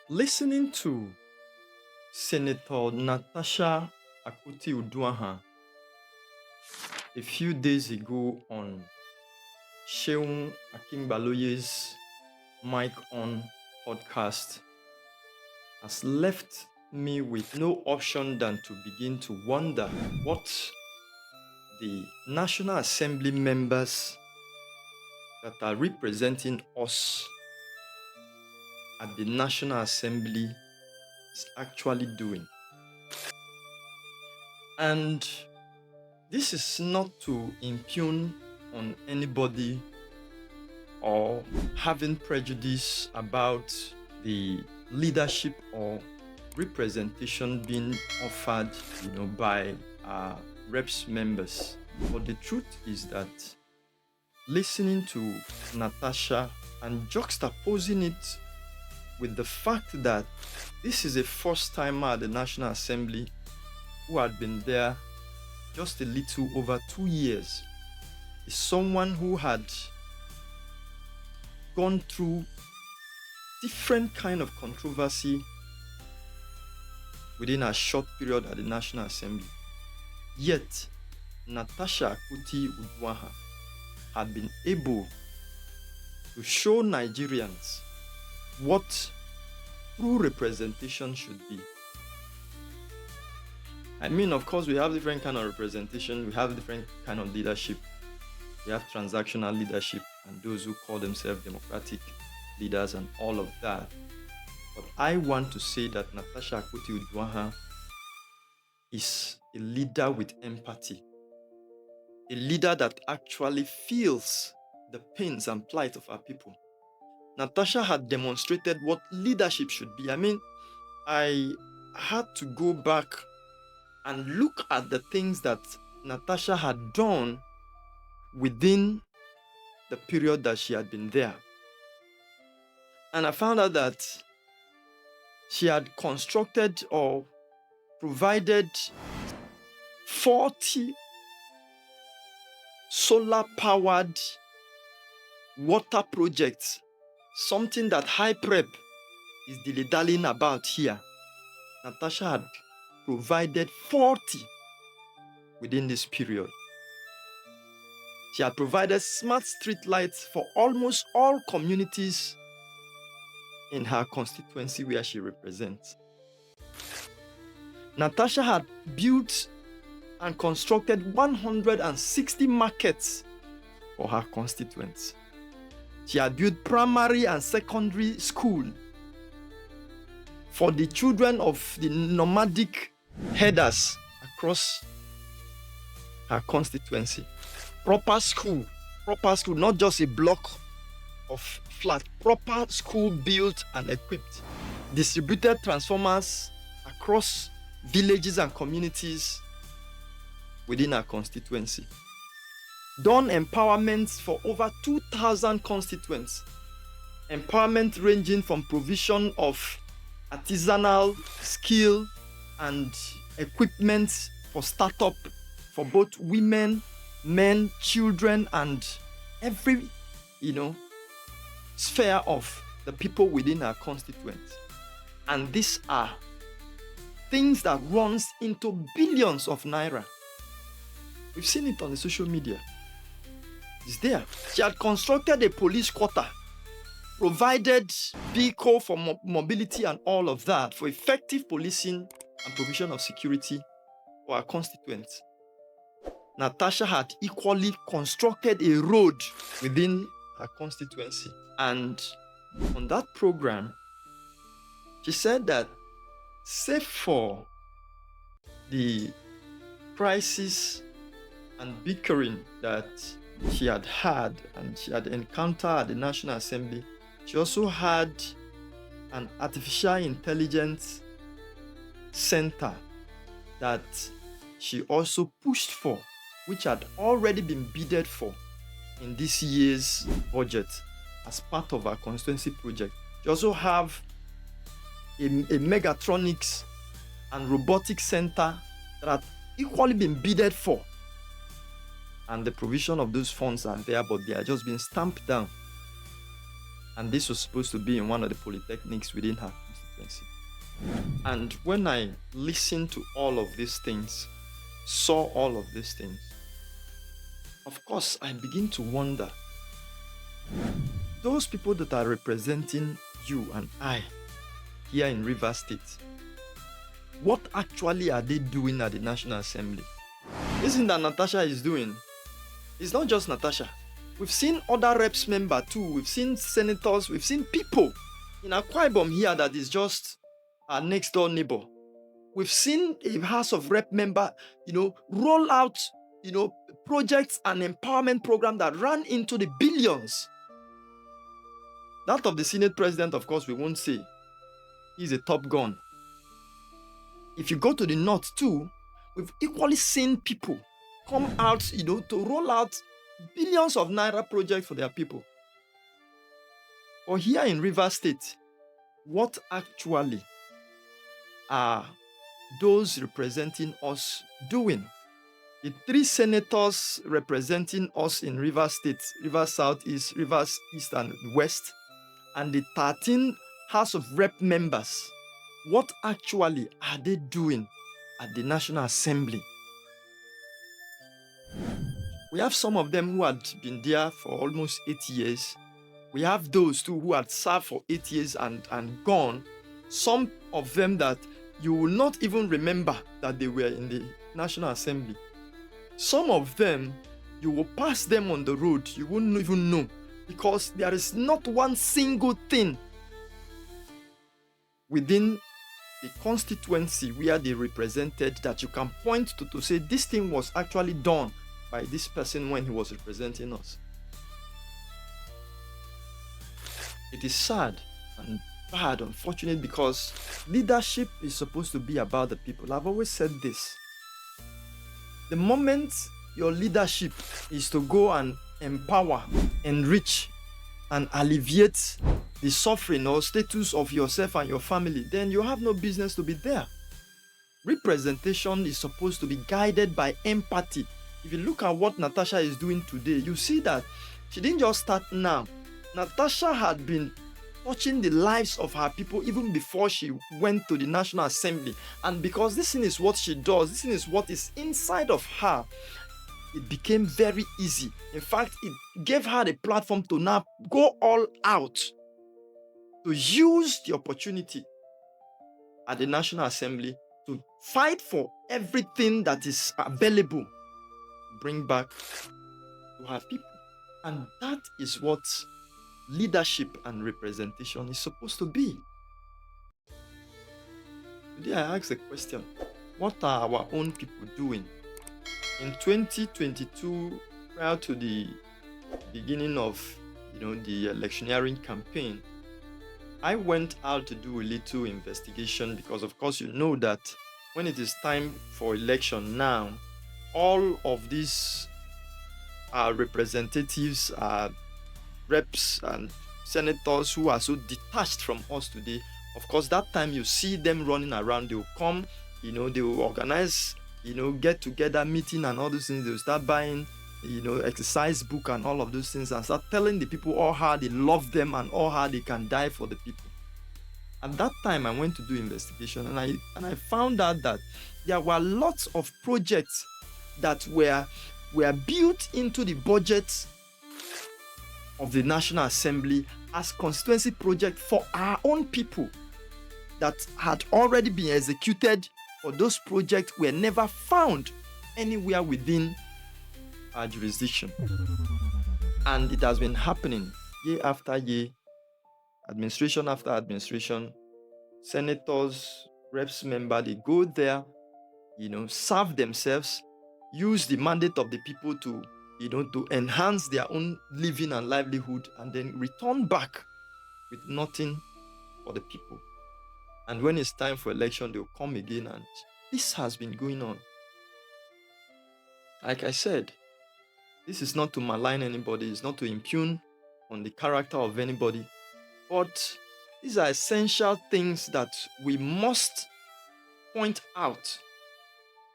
Listening to Senator Natasha Akpoti-Uduaghan a few days ago on Sheun Akingbaloye's Mic On podcast has left me with no option than to begin to wonder what the National Assembly members that are representing us at the National Assembly is actually doing. And this is not to impugn on anybody or having prejudice about the leadership or representation being offered, by our reps members. But the truth is that listening to Natasha and juxtaposing it with the fact that this is a first-timer at the National Assembly who had been there just a little over 2 years, is someone who had gone through different kind of controversy within a short period at the National Assembly. Yet, Natasha Akpoti-Uduaghan had been able to show Nigerians what true representation should be. I mean, of course, we have different kind of representation, we have different kind of leadership. We have transactional leadership and those who call themselves democratic leaders and all of that. But I want to say that Natasha Akpoti-Uduaghan is a leader with empathy, a leader that actually feels the pains and plight of our people. Natasha had demonstrated what leadership should be. I mean, I had to go back and look at the things that Natasha had done within the period that she had been there. And I found out that she had constructed or provided 40 solar-powered water projects, something that High Prep is dilly-dallying about here. Natasha had provided 40 within this period. She had provided smart street lights for almost all communities in her constituency where she represents. Natasha had built and constructed 160 markets for her constituents. She had built primary and secondary school for the children of the nomadic herders across her constituency. Proper school, not just a block of flat, proper school built and equipped. Distributed transformers across villages and communities within our constituency. Done empowerments for over 2,000 constituents. Empowerment ranging from provision of artisanal skill and equipment for startup for both women, men, children, and every, sphere of the people within our constituents. And these are things that runs into billions of naira. We've seen it on the social media. It's there. She had constructed a police quarter, provided vehicle for mobility and all of that for effective policing and provision of security for our constituents. Natasha had equally constructed a road within her constituency. And on that program, she said that save for the crisis and bickering that she had and she had encountered at the National Assembly, she also had an artificial intelligence center that she also pushed for, which had already been bidded for in this year's budget as part of our constituency project. She also have a megatronics and robotics center that had equally been bidded for. And the provision of those funds are there, but they are just being stamped down. And this was supposed to be in one of the polytechnics within her constituency. And when I listened to all of these things, saw all of these things, of course, I begin to wonder, those people that are representing you and I here in Rivers State, what actually are they doing at the National Assembly? This thing that Natasha is doing, it's not just Natasha. We've seen other reps member too. We've seen senators. We've seen people in Akwa Ibom here that is just our next door neighbor. We've seen a House of Rep member, roll out, projects and empowerment program that ran into the billions. That of the Senate president, of course, we won't say. He's a top gun. If you go to the north too, we've equally seen people come out, to roll out billions of naira projects for their people. Or here in Rivers State, what actually are those representing us doing? The 3 senators representing us in Rivers State, Rivers Southeast, Rivers East and West, and the 13 House of Rep members, what actually are they doing at the National Assembly? We have some of them who had been there for almost 8 years. We have those too who had served for 8 years and gone. Some of them that you will not even remember that they were in the National Assembly. Some of them, you will pass them on the road, you wouldn't even know, because there is not one single thing within the constituency where they represented that you can point to say this thing was actually done by this person when he was representing us. It is sad and bad, unfortunate, because leadership is supposed to be about the people. I've always said this. The moment your leadership is to go and empower, enrich, and alleviate the suffering or status of yourself and your family, then you have no business to be there. Representation is supposed to be guided by empathy. If you look at what Natasha is doing today, you see that she didn't just start now. Natasha had been touching the lives of her people even before she went to the National Assembly. And because this thing is what she does, this thing is what is inside of her, it became very easy. In fact, it gave her the platform to now go all out, to use the opportunity at the National Assembly to fight for everything that is available, bring back to her people. And that is what leadership and representation is supposed to be. Today I ask the question, what are our own people doing? In 2022, prior to the beginning of the electioneering campaign, I went out to do a little investigation because, of course, you know that when it is time for election now, all of these representatives, reps and senators who are so detached from us today, of course, that time you see them running around. They will come, they will organize, get together meeting and all those things. They will start buying, exercise book and all of those things and start telling the people all how they love them and all how they can die for the people. At that time, I went to do investigation and I found out that there were lots of projects that were built into the budget of the National Assembly as constituency project for our own people that had already been executed, or those projects were never found anywhere within our jurisdiction. And it has been happening year after year, administration after administration. Senators, reps member, they go there, serve themselves, use the mandate of the people to enhance their own living and livelihood, and then return back with nothing for the people. And when it's time for election, they'll come again, and this has been going on. Like I said, this is not to malign anybody, it's not to impugn on the character of anybody, but these are essential things that we must point out.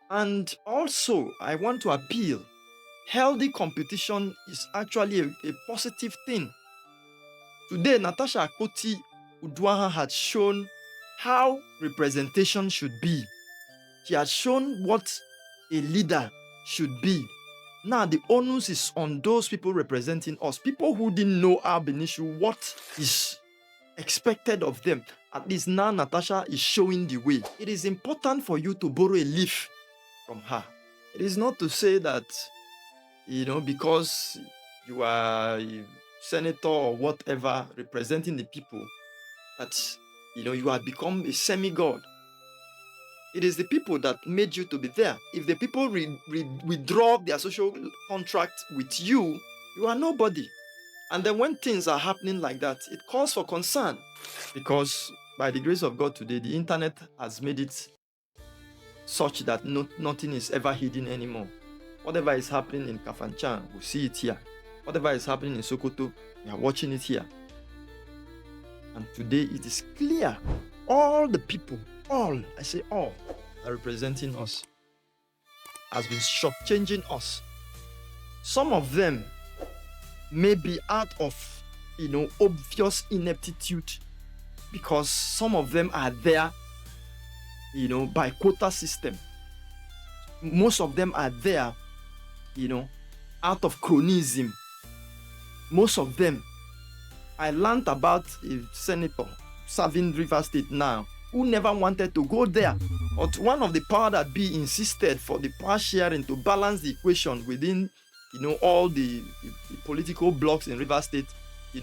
And also, I want to appeal. Healthy competition is actually a positive thing. Today, Natasha Akpoti-Uduaghan had shown how representation should be. She has shown what a leader should be. Now the onus is on those people representing us, people who didn't know ab initio what is expected of them. At least now Natasha is showing the way. It is important for you to borrow a leaf from her. It is not to say that, because you are a senator or whatever representing the people, that you have become a semi-god. It is the people that made you to be there. If the people withdraw their social contract with you, you are nobody. And then when things are happening like that, it calls for concern. Because by the grace of God today, the internet has made it such that nothing is ever hidden anymore. Whatever is happening in Kafanchan, we see it here. Whatever is happening in Sokoto, we are watching it here. And today it is clear. All the people, all, I say all, are representing us, has been shortchanging us. Some of them may be out of, obvious ineptitude, because some of them are there, by quota system. Most of them are there, out of cronyism. Most of them. I learned about a senator serving River State now who never wanted to go there. But one of the power that be insisted for the power sharing to balance the equation within, all the political blocks in River State,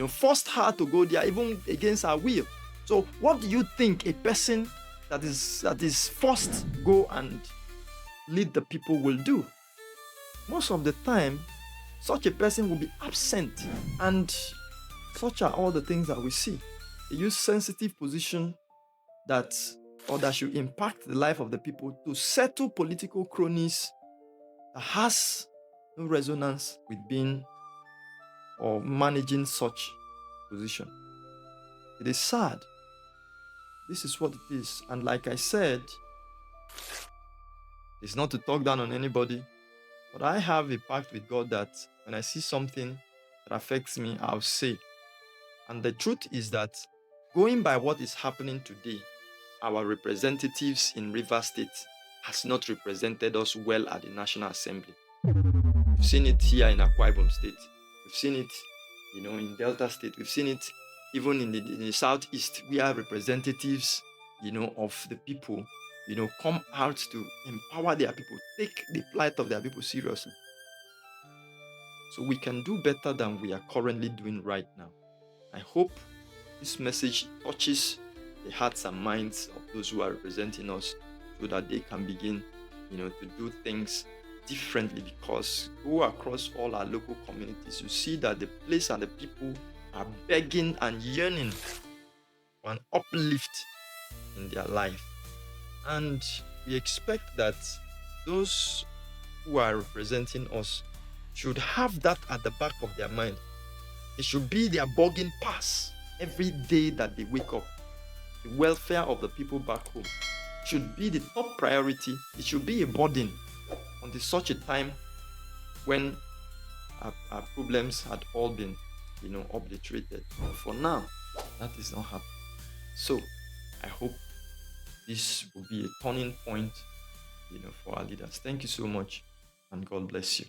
forced her to go there even against her will. So what do you think a person that is forced to go and lead the people will do? Most of the time, such a person will be absent, and such are all the things that we see. They use sensitive position that should impact the life of the people to settle political cronies that has no resonance with being or managing such position. It is sad. This is what it is. And like I said, it's not to talk down on anybody, but I have a pact with God that when I see something that affects me, I'll say. And the truth is that going by what is happening today, our representatives in River State has not represented us well at the National Assembly. We've seen it here in Akwa Ibom State. We've seen it, in Delta State. We've seen it even in the Southeast, where representatives, of the people, come out to empower their people, take the plight of their people seriously. So we can do better than we are currently doing right now. I hope this message touches the hearts and minds of those who are representing us, so that they can begin, to do things differently. Because go across all our local communities, you see that the place and the people are begging and yearning for an uplift in their life. And we expect that those who are representing us should have that at the back of their mind. It should be their boarding pass every day that they wake up. The welfare of the people back home should be the top priority. It should be a burden until such a time when our problems had all been, obliterated. But for now, that is not happening. So I hope this will be a turning point, for our leaders. Thank you so much, and God bless you.